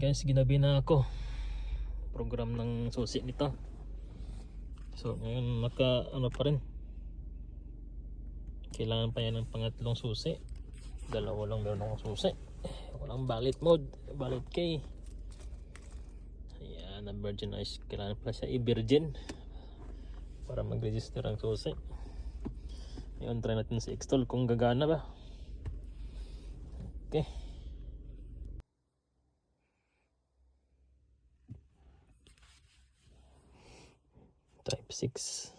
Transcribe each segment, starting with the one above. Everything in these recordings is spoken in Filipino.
guys, ginabi na ako program ng susi nito. So ngayon ano pa rin, kailangan pa yan ng pangatlong susi. Dalawa lang meron akong susi, walang valid mode, valid key. Ayan, na virgin ice, kailangan pa siya i-virgin para mag-register ang susi. Ngayon try natin si Xtol kung gagana ba. Okay, type 6.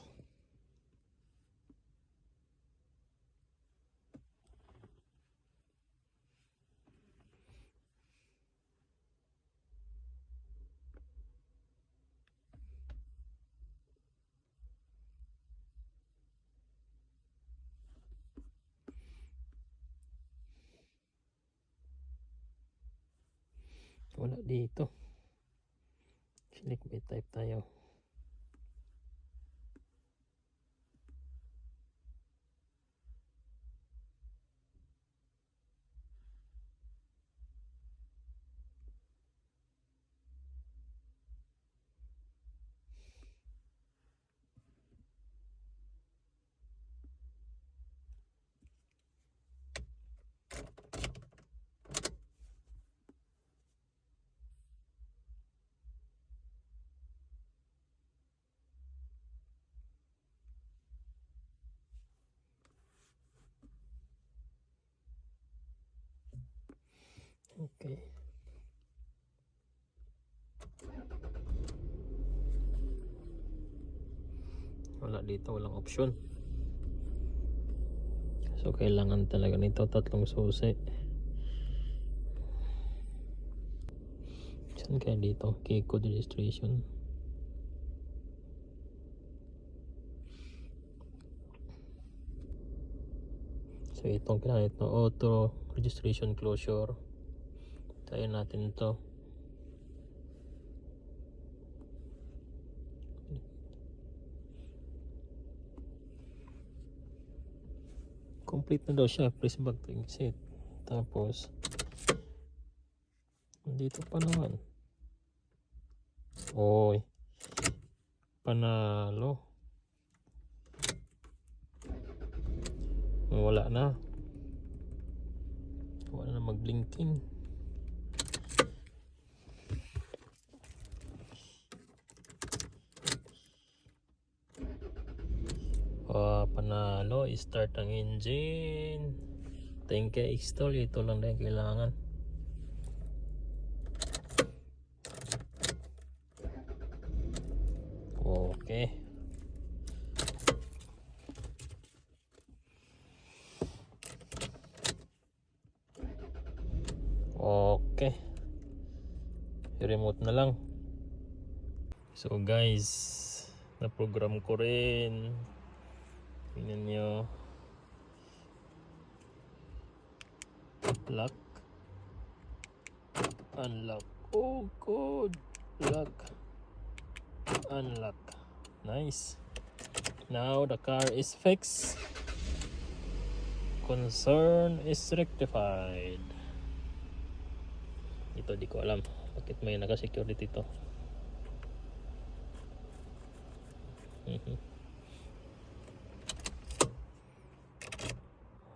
Wala dito. Select by type tayo. Okay. Wala dito, walang option. So kailangan talaga nito tatlong susi. Saan kaya dito? Key code registration. So itong kailangan ito, auto registration closure. Tayo natin ito. Complete na daw siya, press back to exit. Tapos dito pa naman. Oy, panalo. Wala na. Wala na mag-blinking. Panalo. Start ang engine. Thank you Xtol. Ito lang din kailangan. Okay. Okay. I-remote na lang. So guys, na-program ko rin. Tingnan nyo. Lock. Unlock. Oh good. Lock. Unlock. Nice. Now the car is fixed. Concern is rectified. Ito di ko alam bakit may naka-security to.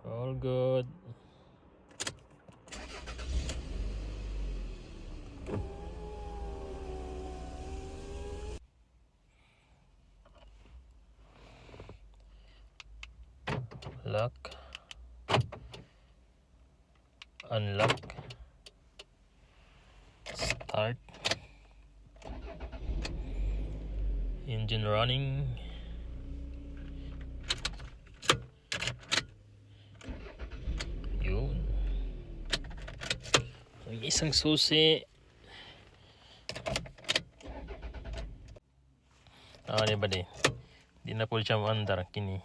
All good. Lock. Unlock. Start. Engine running. Yun. Ang isang susi. Ano ba di? Di na po siya maandar. Kini.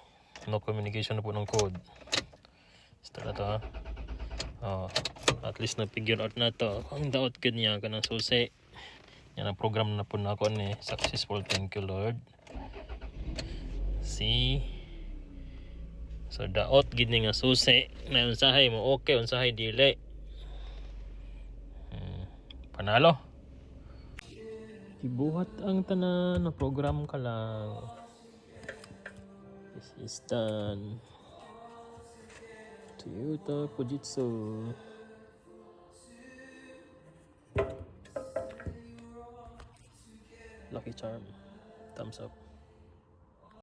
No communication na po ng code. Basta na to ha. Oh, at least na figure out na to. Ang daot good niya ka ng susi. Yan ang program na po na ako ni. Successful. Thank you Lord. See? So daot gini nga susi. Na unsahay mo okay, unsahay dili. panalo. Ibuhat ang tanan, program ka lang. This is done. Toyota Fujitsu. Lucky Charm. Thumbs up.